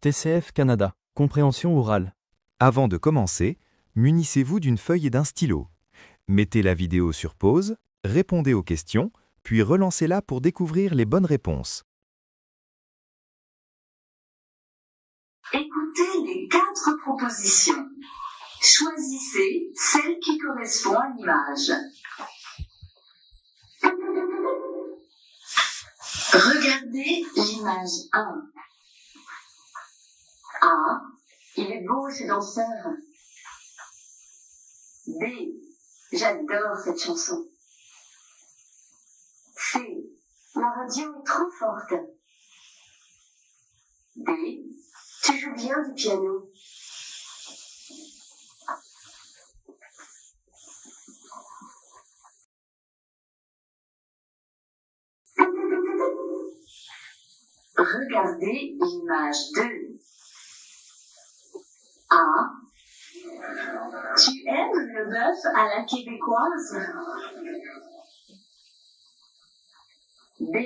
TCF Canada, compréhension orale. Avant de commencer, munissez-vous d'une feuille et d'un stylo. Mettez la vidéo sur pause, répondez aux questions, puis relancez-la pour découvrir les bonnes réponses. Écoutez les 4 propositions. Choisissez celle qui correspond à l'image. Regardez l'image 1. A. Il est beau ce danseur. B. J'adore cette chanson. C. La radio est trop forte. D. Tu joues bien du piano. Regardez l'image 2. A. Tu aimes le bœuf à la québécoise? B.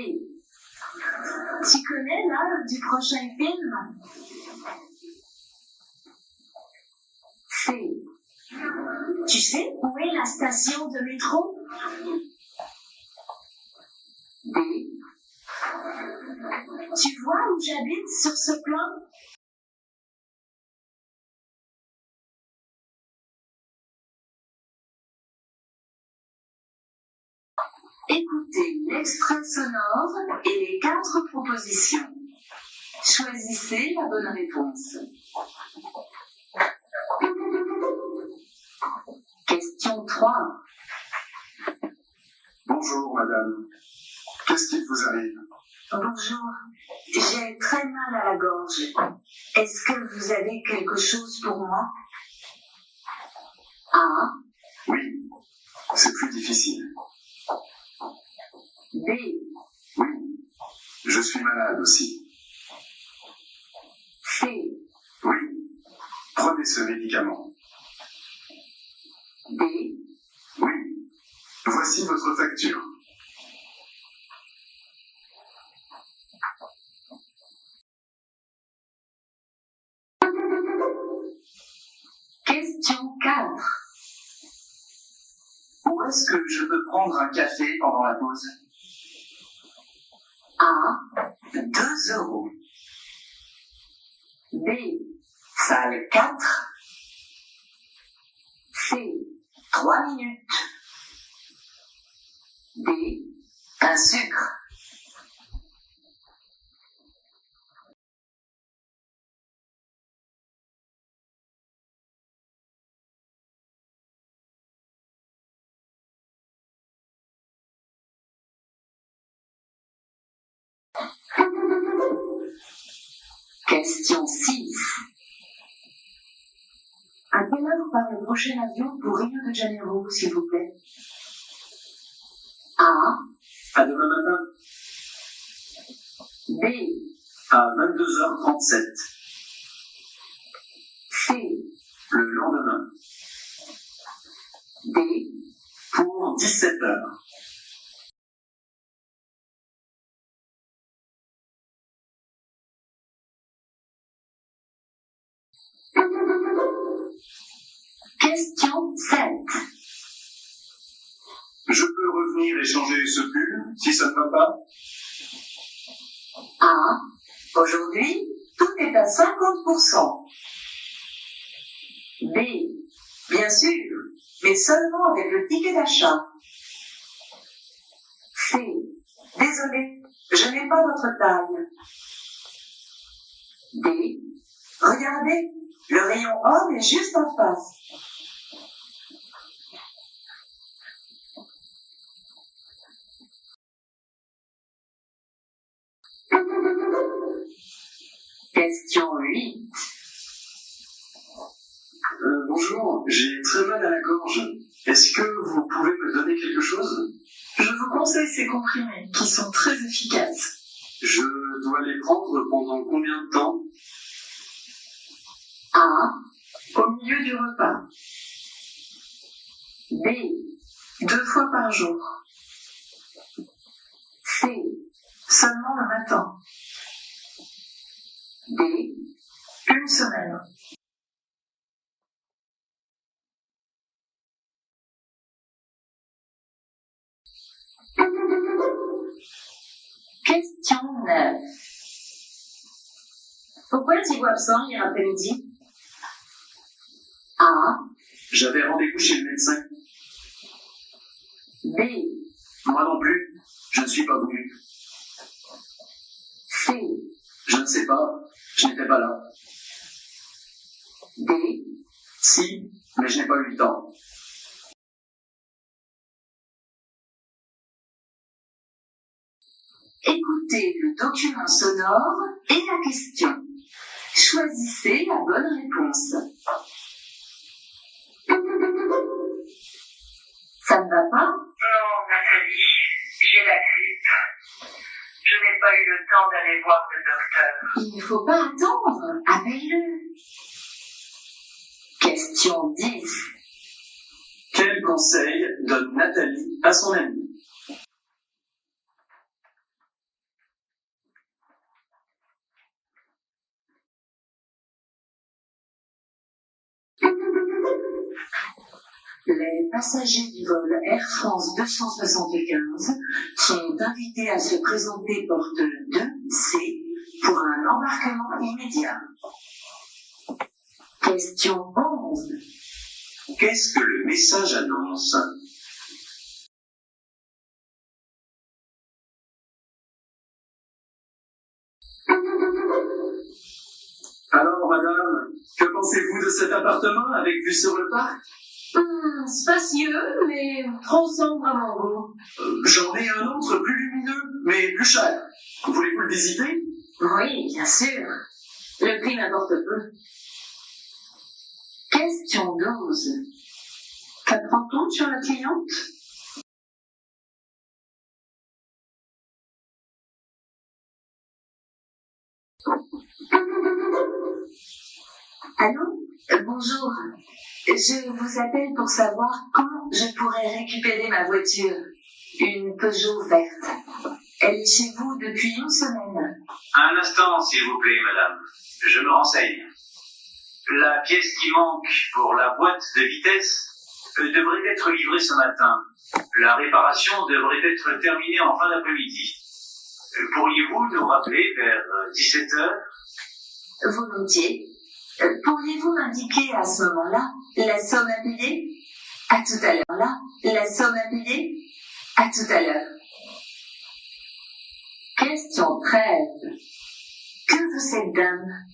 Tu connais l'heure du prochain film? C. Tu sais où est la station de métro? D. Tu vois où j'habite sur ce plan? Écoutez l'extrait sonore et les 4 propositions. Choisissez la bonne réponse. Question 3. Bonjour madame. Qu'est-ce qui vous arrive? Bonjour. J'ai très mal à la gorge. Est-ce que vous avez quelque chose pour moi? A. Oui, c'est plus difficile. B. Oui, je suis malade aussi. C. Oui, prenez ce médicament. D. Oui, voici votre facture. Question 4. Où est-ce que je peux prendre un café pendant la pause? A. 2 euros. B. Salle 4, C. 3 minutes. D. Un sucre. Question 6. À quelle heure part le prochain avion pour Rio de Janeiro, s'il vous plaît? A. À demain matin, B. à 22h37. C. Le lendemain, D. pour 17h. Question 7. Je peux revenir et changer ce pull, si ça ne va pas? A. Aujourd'hui, tout est à 50%. B. Bien sûr, mais seulement avec le ticket d'achat. C. Désolé, je n'ai pas votre taille. D. Regardez, le rayon homme est juste en face. Question 8. Bonjour, j'ai très mal à la gorge. Est-ce que vous pouvez me donner quelque chose? Je vous conseille ces comprimés qui sont très efficaces. Je dois les prendre pendant combien de temps? A. Au milieu du repas. B. 2 fois par jour. C. Seulement le matin. D. Une semaine. Question 9. Pourquoi êtes-vous absent hier après-midi? A. J'avais rendez-vous chez le médecin. B. Moi non plus. Je ne suis pas venu. C. Je ne sais pas. Je n'étais pas là. D. Si, mais je n'ai pas eu le temps. Écoutez le document sonore et la question. Choisissez la bonne réponse. Ça ne va pas? Non, Nathalie, j'ai la grippe. Je n'ai pas eu le temps d'aller voir le docteur. Il ne faut pas attendre. Appelle-le. Question 10. Quel conseil donne Nathalie à son amie? Les passagers du vol Air France 275 sont invités à se présenter porte 2C pour un embarquement immédiat. Question 11. Qu'est-ce que le message annonce? Alors, madame, que pensez-vous de cet appartement avec vue sur le parc? Spacieux, mais trop sombre à mon goût. J'en ai un autre plus lumineux, mais plus cher. Voulez-vous le visiter? Oui, bien sûr. Le prix m'importe peu. Question 12. Qu'apprend-on sur la cliente? Allô? Bonjour. Je vous appelle pour savoir quand je pourrais récupérer ma voiture. Une Peugeot verte. Elle est chez vous depuis une semaine. Un instant, s'il vous plaît, madame. Je me renseigne. La pièce qui manque pour la boîte de vitesse devrait être livrée ce matin. La réparation devrait être terminée en fin d'après-midi. Pourriez-vous nous rappeler vers 17 heures? Volontiers. Pourriez-vous m'indiquer à ce moment-là la somme à payer? À tout à l'heure. Là, la somme à payer? À tout à l'heure. Question 13. Que veut cette dame?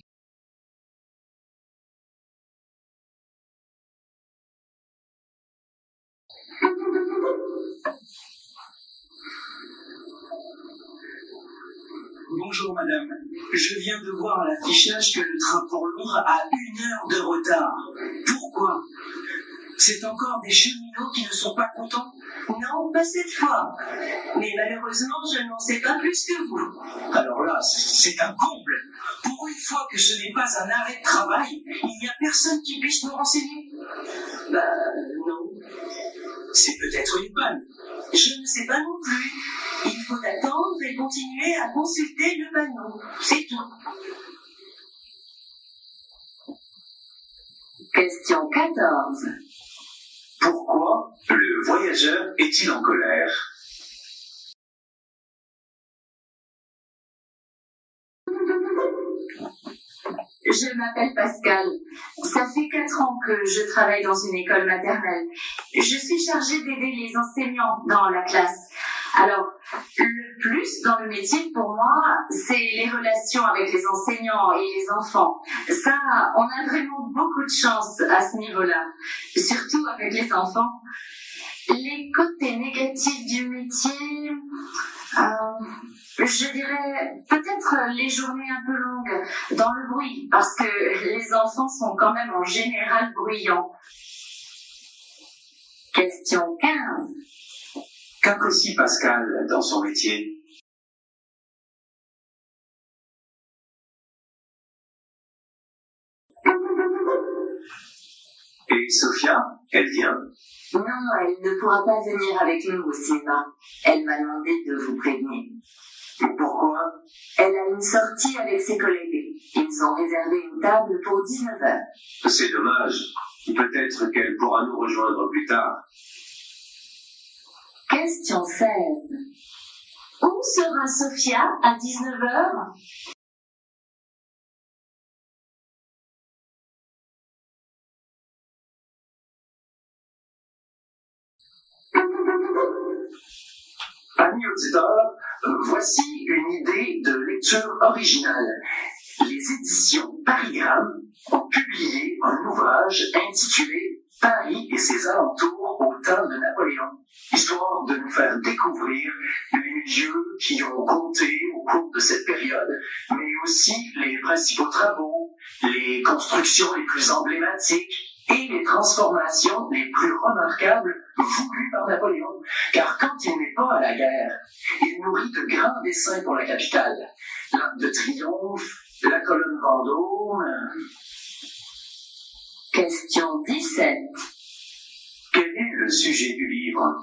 Bonjour madame, je viens de voir à l'affichage que le train pour Londres a 1 heure de retard. Pourquoi? C'est encore des cheminots qui ne sont pas contents? Non, pas cette fois. Mais malheureusement, je n'en sais pas plus que vous. Alors là, c'est un comble. Pour une fois que ce n'est pas un arrêt de travail, il n'y a personne qui puisse nous renseigner. Non. C'est peut-être une panne. Je ne sais pas non plus. Il faut attendre et continuer à consulter le panneau. C'est tout. Question 14. Pourquoi le voyageur est-il en colère? Je m'appelle Pascal. Ça fait 4 ans que je travaille dans une école maternelle. Je suis chargée d'aider les enseignants dans la classe. Alors, le plus dans le métier pour moi, c'est les relations avec les enseignants et les enfants. Ça, on a vraiment beaucoup de chance à ce niveau-là, surtout avec les enfants. Les côtés négatifs du métier, je dirais peut-être les journées un peu longues dans le bruit, parce que les enfants sont quand même en général bruyants. Question 15. Qu'apprécie Pascal dans son métier? Et Sophia, elle vient? Non, elle ne pourra pas venir avec nous au cinéma. Elle m'a demandé de vous prévenir. Pourquoi? Elle a une sortie avec ses collègues. Ils ont réservé une table pour 19 heures. C'est dommage. Peut-être qu'elle pourra nous rejoindre plus tard. Question 16. Où sera Sophia à 19 heures? Amis auditeurs, voici une idée de lecture originale. Les éditions Parigramme ont publié un ouvrage intitulé Paris et ses alentours au temps de Napoléon, histoire de nous faire découvrir les lieux qui ont compté au cours de cette période, mais aussi les principaux travaux, les constructions les plus emblématiques et les transformations les plus remarquables voulues par Napoléon. Car quand il n'est pas à la guerre, il nourrit de grands desseins pour la capitale. L'Arc de Triomphe, la colonne Vendôme. Question 17. Quel est le sujet du livre?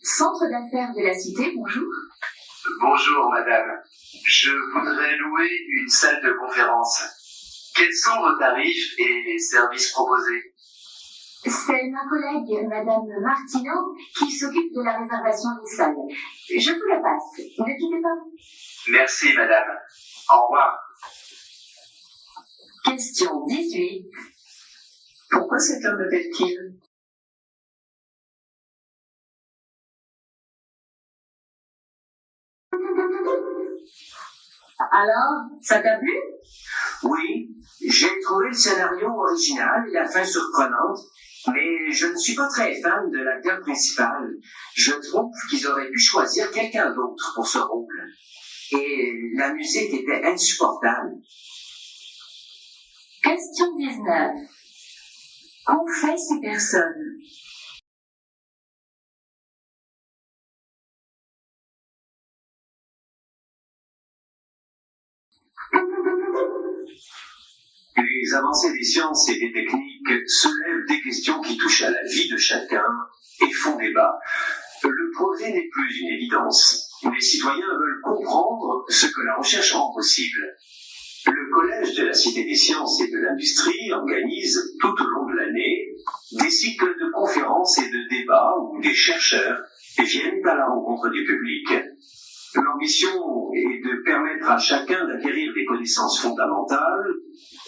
Centre d'affaires de la Cité, bonjour. Bonjour madame, je voudrais louer une salle de conférence. Quels sont vos tarifs et les services proposés? C'est ma collègue, Madame Martineau, qui s'occupe de la réservation des salles. Je vous la passe. Ne quittez pas. Merci madame. Au revoir. Question 18. Pourquoi cet homme m'appelle-t-il? Alors, ça t'a plu? Oui, j'ai trouvé le scénario original et la fin surprenante, mais je ne suis pas très fan de l'acteur principal. Je trouve qu'ils auraient pu choisir quelqu'un d'autre pour ce rôle. Et la musique était insupportable. Question 19. Qu'ont fait ces personnes? Les avancées des sciences et des techniques soulèvent des questions qui touchent à la vie de chacun et font débat. Le progrès n'est plus une évidence. Les citoyens veulent comprendre ce que la recherche rend possible. Le Collège de la Cité des Sciences et de l'Industrie organise tout au long de l'année des cycles de conférences et de débats où des chercheurs viennent à la rencontre du public. L'ambition est de permettre à chacun d'acquérir des connaissances fondamentales,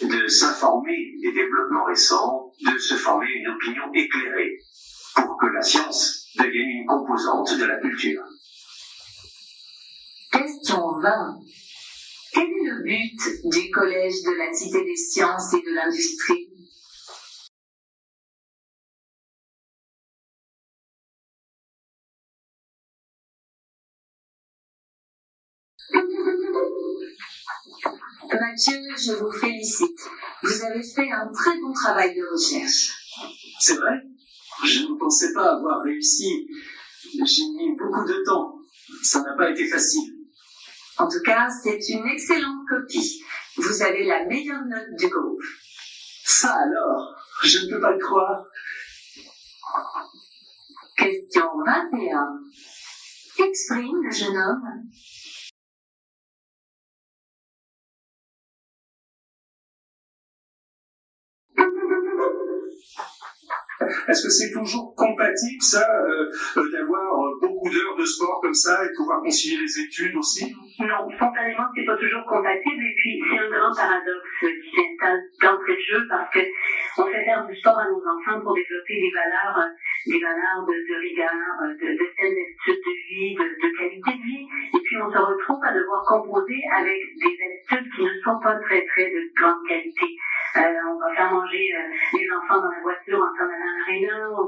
de s'informer des développements récents, de se former une opinion éclairée, pour que la science devienne une composante de la culture. Question 20. Quel est le but du Collège de la Cité des Sciences et de l'Industrie? Mathieu, je vous félicite. Vous avez fait un très bon travail de recherche. C'est vrai? Je ne pensais pas avoir réussi. J'ai mis beaucoup de temps. Ça n'a pas été facile. En tout cas, c'est une excellente copie. Vous avez la meilleure note du groupe. Ça alors, je ne peux pas le croire. Question 21. Qu'exprime le jeune homme? Est-ce que c'est toujours compatible, ça, d'avoir beaucoup d'heures de sport comme ça et pouvoir concilier les études aussi? Non, spontanément, c'est pas toujours compatible et puis c'est un grand paradoxe qui s'installe d'entrée de jeu parce que on fait faire du sport à nos enfants pour développer des valeurs de rigueur, de saines de vie, de qualité de vie et puis on se retrouve à devoir composer avec des habitudes qui ne sont pas très très de grande qualité. On va faire manger les enfants dans la voiture en s'en allant à l'aréna, on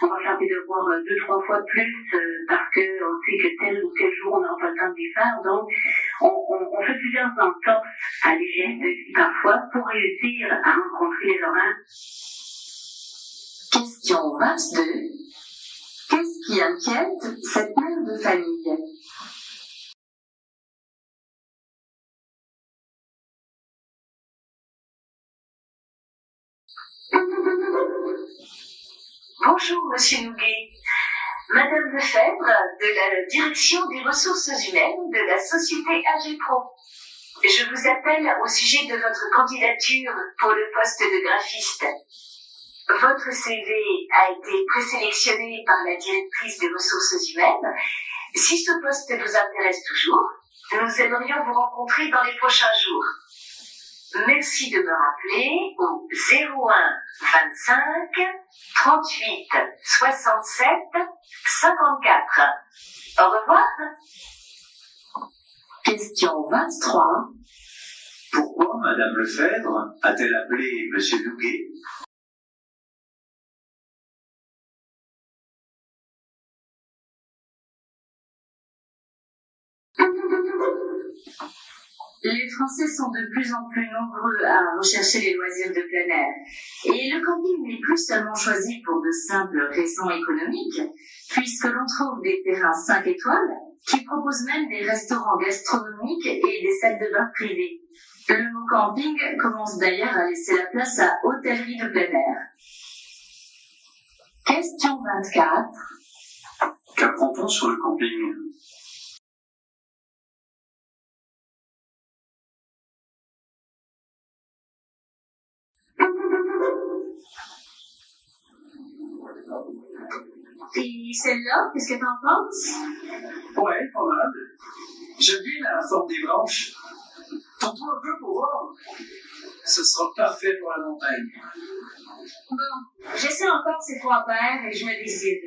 va faire des devoirs 2-3 fois de plus parce que on sait que tel ou tel jour on n'aura pas le temps de les faire. Donc on fait plusieurs entorses à l'hygiène de vie parfois pour réussir à rencontrer les horaires. Question 22. Qu'est-ce qui inquiète cette mère de famille? Bonjour, Monsieur Nouguet. Madame Lefebvre, de la Direction des ressources humaines de la société AGPRO. Je vous appelle au sujet de votre candidature pour le poste de graphiste. Votre CV a été présélectionné par la directrice des ressources humaines. Si ce poste vous intéresse toujours, nous aimerions vous rencontrer dans les prochains jours. Merci de me rappeler au 01 25 38 67 54. Au revoir. Question 23. Pourquoi Madame Lefebvre a-t-elle appelé Monsieur Douguet? Les Français sont de plus en plus nombreux à rechercher les loisirs de plein air. Et le camping n'est plus seulement choisi pour de simples raisons économiques, puisque l'on trouve des terrains 5 étoiles qui proposent même des restaurants gastronomiques et des salles de bain privées. Le mot camping commence d'ailleurs à laisser la place à hôtellerie de plein air. Question 24. Qu'apprend-on sur le camping? Et celle-là, qu'est-ce que t'en penses? Ouais, pas mal. J'aime bien la forme des branches. Tourne-toi un peu pour voir. Ce sera parfait pour la montagne. Bon, j'essaie encore ces 3 paires et je me décide.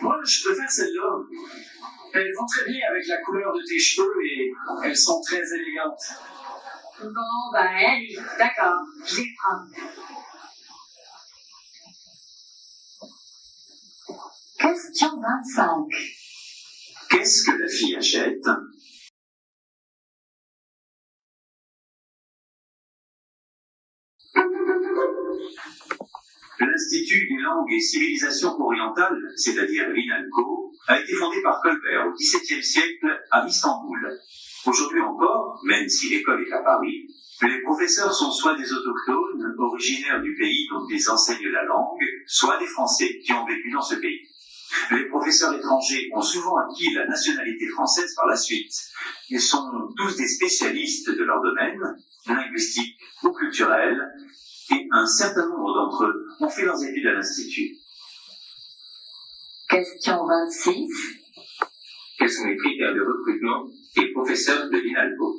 Moi, je préfère celle-là. Elles vont très bien avec la couleur de tes cheveux et elles sont très élégantes. Bon, ben, allez, d'accord, je les prends. Question 25. Qu'est-ce que la fille achète? L'Institut des langues et civilisations orientales, c'est-à-dire l'INALCO, a été fondé par Colbert au XVIIe siècle à Istanbul. Aujourd'hui encore, même si l'école est à Paris, les professeurs sont soit des autochtones, originaires du pays dont ils enseignent la langue, soit des Français qui ont vécu dans ce pays. Les professeurs étrangers ont souvent acquis la nationalité française par la suite. Ils sont tous des spécialistes de leur domaine, linguistique ou culturel, et un certain nombre d'entre eux ont fait leurs études à l'Institut. Question 26. Quels sont les critères de recrutement des professeurs de l'INALCO?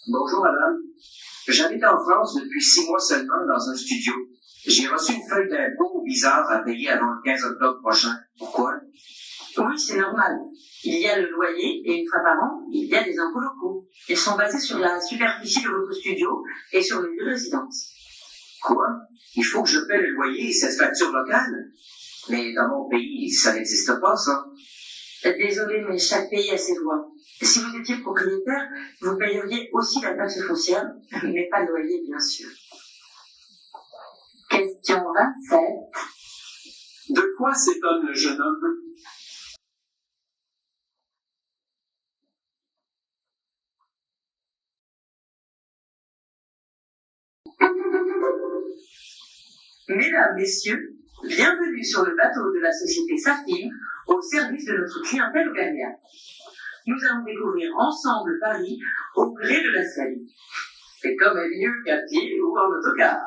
Bonjour madame. J'habite en France depuis 6 mois seulement dans un studio. J'ai reçu une feuille d'impôt bizarre à payer avant le 15 octobre prochain. Pourquoi? Oui, c'est normal. Il y a le loyer et une fois par an, il y a des impôts locaux. Ils sont basés sur la superficie de votre studio et sur le lieu de résidence. Quoi? Il faut que je paie le loyer et cette facture locale? Mais dans mon pays, ça n'existe pas, ça. Désolé, mais chaque pays a ses lois. Si vous étiez propriétaire, vous payeriez aussi la taxe foncière, mais pas le loyer, bien sûr. Question 27. De quoi s'étonne le jeune homme? Mesdames, Messieurs, bienvenue sur le bateau de la société Safir au service de notre clientèle auvergnate. Nous allons découvrir ensemble Paris au gré de la Seine. C'est comme un mieux qu'à pied ou en autocar.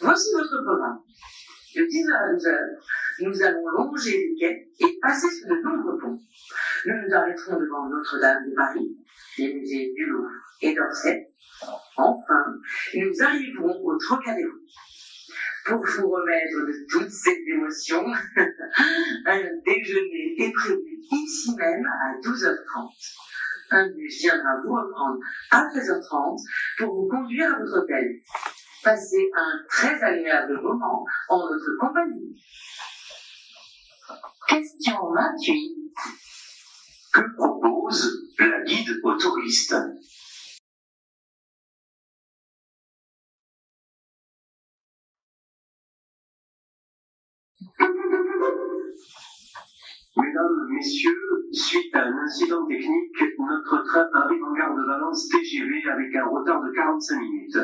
Voici votre programme. De 10h à 12h, nous allons longer les quais et passer sur de nombreux ponts. Nous nous arrêterons devant Notre-Dame de Paris, les musées du Louvre et d'Orsay. Enfin, nous arriverons au Trocadéro. Pour vous remettre de toutes ces émotions, un déjeuner est prévu ici même à 12h30. Un bus viendra vous reprendre à 13h30 pour vous conduire à votre hôtel. Passez un très agréable moment en notre compagnie. Question 28. Que propose la guide aux touristes? Mesdames, Messieurs, suite à un incident technique, notre train arrive en gare de Valence TGV avec un retard de 45 minutes.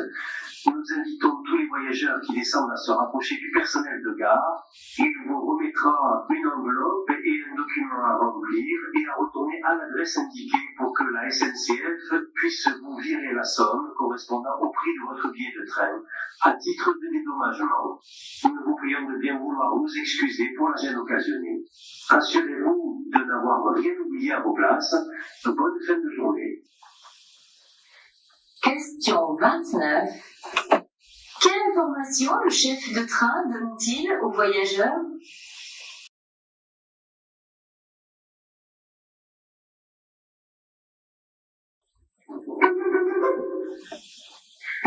Nous invitons tous les voyageurs qui descendent à se rapprocher du personnel de gare. Il vous remettra une enveloppe et un document à remplir et à retourner à l'adresse indiquée pour que la SNCF puisse vous virer la somme correspondant au prix de votre billet de train à titre de dédommagement. Nous vous prions de bien vouloir nous excuser pour la gêne occasionnée. Assurez-vous de n'avoir rien oublié à vos places. Bonne fin de journée. Question 29. Quelle information le chef de train donne-t-il aux voyageurs?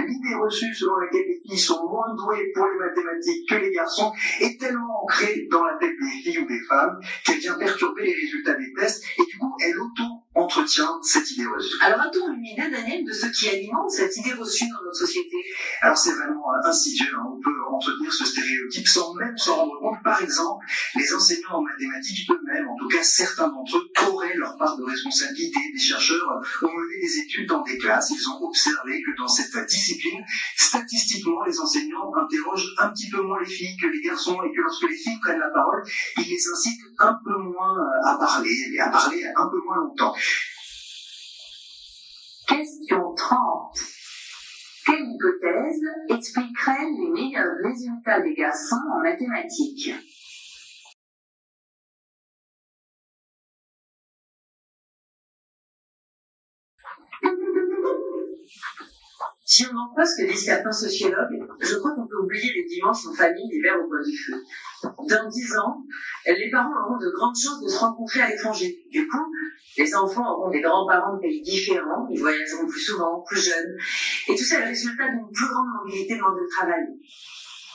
L'idée reçue selon laquelle les filles sont moins douées pour les mathématiques que les garçons est tellement ancrée dans la tête des filles ou des femmes qu'elle vient perturber les résultats des tests et du coup elle auto-entretient cette idée reçue. Alors, a-t-on une idée, Daniel, de ce qui alimente cette idée reçue dans notre société? Alors c'est vraiment insidieux, hein. On peut entretenir ce stéréotype sans même s'en rendre compte. Par exemple, les enseignants en mathématiques eux-mêmes, en tout cas certains d'entre eux, auraient leur part de responsabilité. Des chercheurs ont mené des études dans des classes, ils ont observé que dans cette discipline, statistiquement, les enseignants interrogent un petit peu moins les filles que les garçons et que lorsque les filles prennent la parole, ils les incitent un peu moins à parler et à parler un peu moins longtemps. Question 30. Quelle hypothèse expliquerait les meilleurs résultats des garçons en mathématiques? Si on en croit ce que disent certains sociologues, je crois qu'on peut oublier les dimanches en famille, l'hiver au coin du feu. Dans 10 ans, les parents auront de grandes chances de se rencontrer à l'étranger. Du coup, les enfants auront des grands-parents de pays différents, ils voyageront plus souvent, plus jeunes, et tout ça est le résultat d'une plus grande mobilité dans le travail.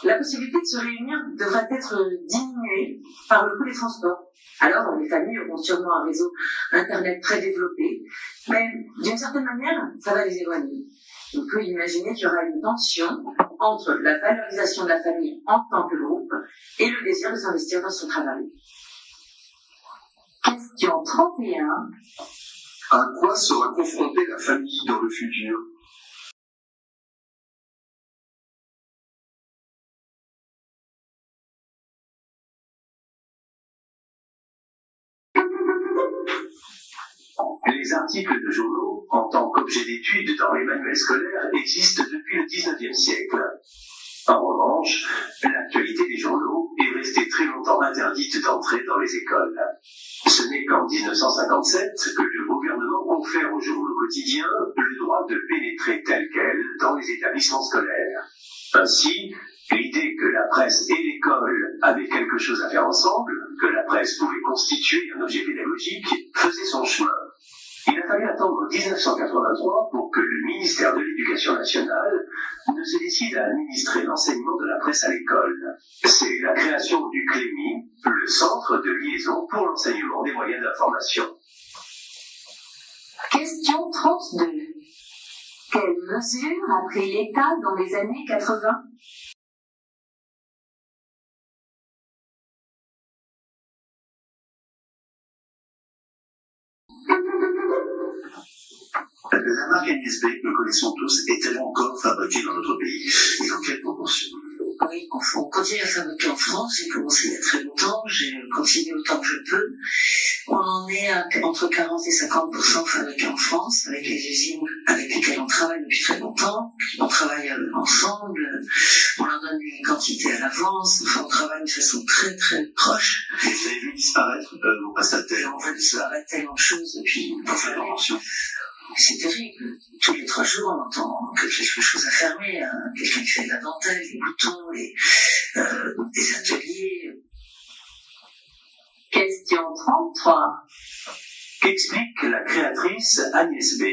La possibilité de se réunir devrait être diminuée par le coût des transports. Alors, les familles auront sûrement un réseau Internet très développé, mais d'une certaine manière, ça va les éloigner. On peut imaginer qu'il y aura une tension entre la valorisation de la famille en tant que groupe et le désir de s'investir dans son travail. Question 31. À quoi sera confrontée la famille dans le futur? Les articles de journaux, en tant qu'objet d'étude dans les manuels scolaires, existent depuis le XIXe siècle. En revanche, l'actualité des journaux est restée très longtemps interdite d'entrée dans les écoles. Ce n'est qu'en 1957 que le gouvernement confère aux journaux quotidiens le droit de pénétrer tel quel dans les établissements scolaires. Ainsi, l'idée que la presse et l'école avaient quelque chose à faire ensemble, que la presse pouvait constituer un objet pédagogique, faisait son chemin. Il a fallu attendre 1983 pour que le ministère de l'Éducation nationale ne se décide à administrer l'enseignement de la presse à l'école. C'est la création du CLEMI, le centre de liaison pour l'enseignement des moyens d'information. Question 32. Quelles mesures a pris l'État dans les années 80? La marque Agnès B, que nous connaissons tous, est-elle encore fabriquée dans notre pays? Et dans quelle proportion? Oui, on continue à fabriquer en France. J'ai commencé il y a très longtemps. J'ai continué autant que je peux. On en est à entre 40 et 50% fabriqués en France, avec les usines avec lesquelles on travaille depuis très longtemps. On travaille ensemble. On leur donne une quantité à l'avance. Enfin, on travaille de façon très très proche. Et vous avez vu disparaître vos prestataires? On voit disparaître tellement de choses depuis une convention. C'est terrible. Tous les 3 jours, on entend quelque chose à fermer. Hein. Quelqu'un qui fait de la dentelle, des boutons, des ateliers. Question 33. Qu'explique la créatrice Agnès B?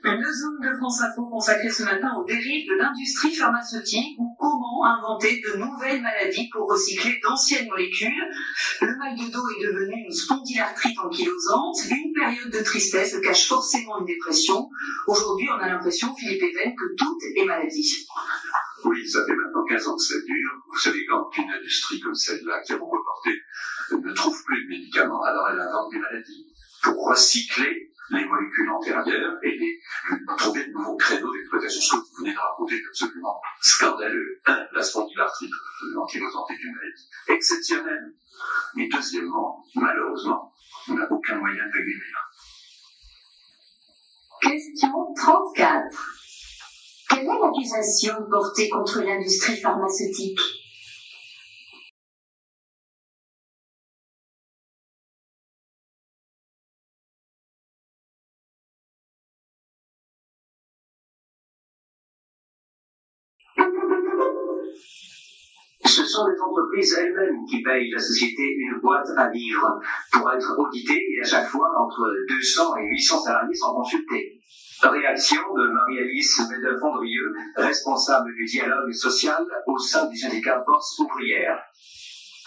Une zone de France Info consacrée ce matin aux dérives de l'industrie pharmaceutique ou comment inventer de nouvelles maladies pour recycler d'anciennes molécules. Le mal de dos est devenu une spondylarthrite ankylosante. Une période de tristesse cache forcément une dépression. Aujourd'hui, on a l'impression, Philippe Even, que tout est maladie. Oui, ça fait maintenant 15 ans que ça dure. Vous savez, quand une industrie comme celle-là, qui a beaucoup apporté, ne trouve plus de médicaments, alors elle invente des maladies pour recycler les molécules antérieures et trouver de nouveaux créneaux d'exploitation. Ce que vous venez de raconter est absolument scandaleux. La spondylarthrite ankylosante est une maladie exceptionnelle. Et deuxièmement, malheureusement, on n'a aucun moyen de la guérir. Question 34. Quelle est l'accusation portée contre l'industrie pharmaceutique? Ce sont les entreprises elles-mêmes qui payent la société une boîte à livres pour être auditée et à chaque fois entre 200 et 800 salariés sont consultés. Réaction de Marie-Alice Médel-Fondrieux, responsable du dialogue social au sein du syndicat Force ouvrière.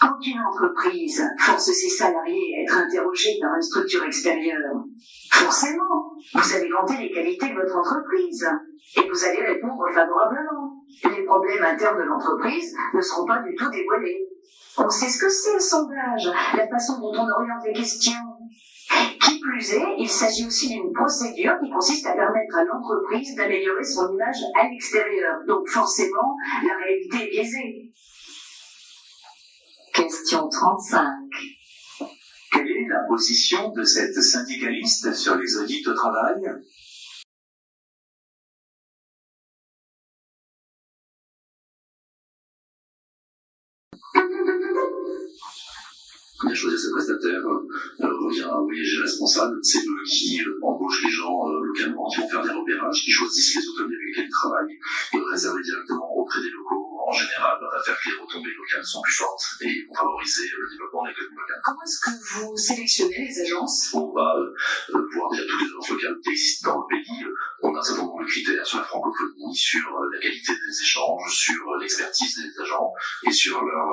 Quand une entreprise force ses salariés à être interrogés par une structure extérieure, forcément, vous allez vanter les qualités de votre entreprise et vous allez répondre favorablement. Les problèmes internes de l'entreprise ne seront pas du tout dévoilés. On sait ce que c'est le sondage, la façon dont on oriente les questions. Qui plus est, il s'agit aussi d'une procédure qui consiste à permettre à l'entreprise d'améliorer son image à l'extérieur. Donc forcément, la réalité est biaisée. Question 35. Quelle est la position de cette syndicaliste sur les audits au travail? Bien choisir ses prestataires revient à voyager responsable. C'est eux qui embauchent les gens localement, qui vont faire des repérages, qui choisissent les hôteliers avec lesquels ils travaillent, et réserver directement auprès des locaux. En général, va faire que les retombées locales sont plus fortes et vont favoriser le développement de l'économie locale. Comment est-ce que vous sélectionnez les agences? On va voir déjà toutes les agences locales qui existent dans le pays. On a un certain nombre de critères sur la francophonie, sur la qualité des échanges, sur l'expertise des agents et sur leur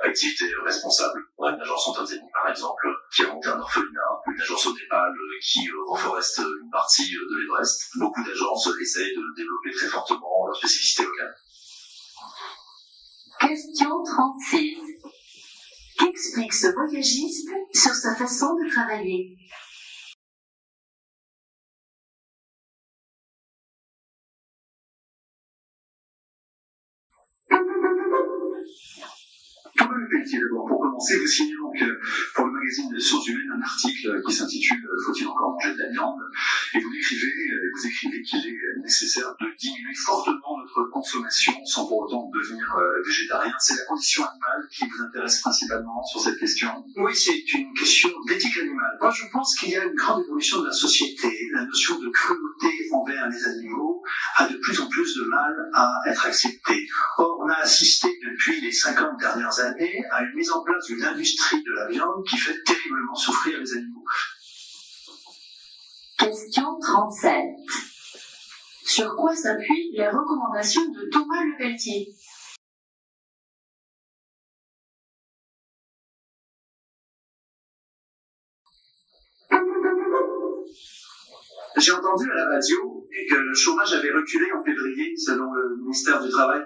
activité responsable. On a une agence en Tanzanie, par exemple, qui a monté un orphelinat, une agence au Népal qui reforeste une partie de l'Everest. Beaucoup d'agences essayent de développer très fortement leur spécificité locale. Question 36. Qu'explique ce voyagiste sur sa façon de travailler? Thomas Lepelletier, d'abord, pour commencer, vous signez donc pour le magazine des Sources Humaines un article qui s'intitule Faut-il encore manger de la viande? Et vous écrivez qu'il est nécessaire de diminuer fortement notre consommation sans pour autant devenir végétarien. C'est la condition animale qui vous intéresse principalement sur cette question? Oui, c'est une question d'éthique animale. Moi, je pense qu'il y a une grande évolution de la société. La notion de cruauté envers les animaux a de plus en plus de mal à être acceptée. Or, on a assisté depuis les 50 dernières années à une mise en place d'une industrie de la viande qui fait terriblement souffrir les animaux. Question 37. Sur quoi s'appuient les recommandations de Thomas Lepelletier? J'ai entendu à la radio que le chômage avait reculé en février, selon le ministère du Travail.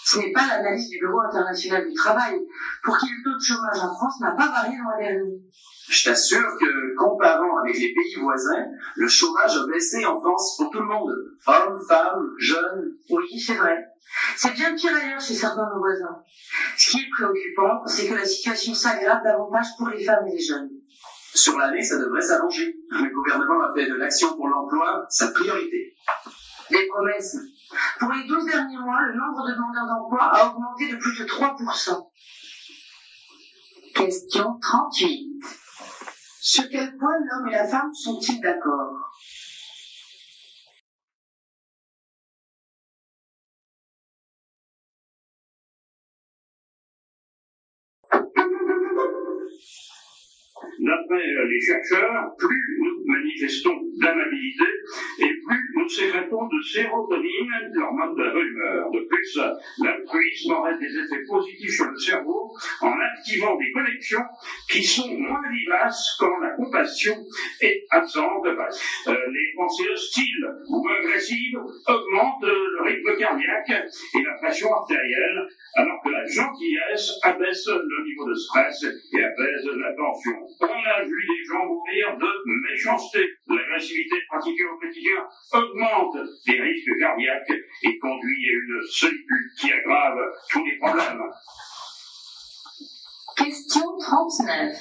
Ce n'est pas l'analyse du Bureau international du travail. Pour qui le taux de chômage en France n'a pas varié le mois dernier. Je t'assure que, comparant avec les pays voisins, le chômage a baissé en France pour tout le monde. Hommes, femmes, jeunes. Oui, c'est vrai. C'est bien pire ailleurs chez certains de nos voisins. Ce qui est préoccupant, c'est que la situation s'aggrave davantage pour les femmes et les jeunes. Sur l'année, ça devrait s'arranger. Le gouvernement a fait de l'action pour l'emploi sa priorité. Des promesses. Pour les 12 derniers mois, le nombre de demandeurs d'emploi a augmenté de plus de 3%. Question 38. Sur quel point l'homme et la femme sont-ils d'accord? Notre d'après les chercheurs, plus nous manifestons d'amabilité et plus nous sécrétons de sérotonine, l'hormone de la bonne humeur. De plus, l'altruisme aurait des effets positifs sur le cerveau en activant des connexions qui sont moins vivaces quand la compassion est absente. Les pensées hostiles ou agressives augmentent le rythme cardiaque et la pression artérielle, alors que la gentillesse abaisse le niveau de stress et apaise la tension. On a vu des gens mourir de méchanceté. L'agressivité pratiquée au quotidien augmente les risques cardiaques et conduit à une solitude qui aggrave tous les problèmes. Question 39.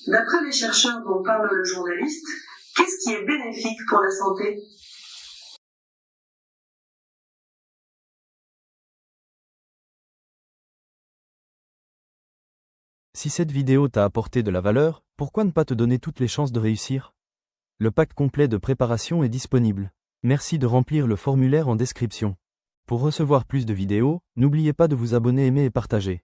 D'après les chercheurs dont parle le journaliste, qu'est-ce qui est bénéfique pour la santé? Si cette vidéo t'a apporté de la valeur, pourquoi ne pas te donner toutes les chances de réussir? Le pack complet de préparation est disponible. Merci de remplir le formulaire en description. Pour recevoir plus de vidéos, n'oubliez pas de vous abonner, aimer et partager.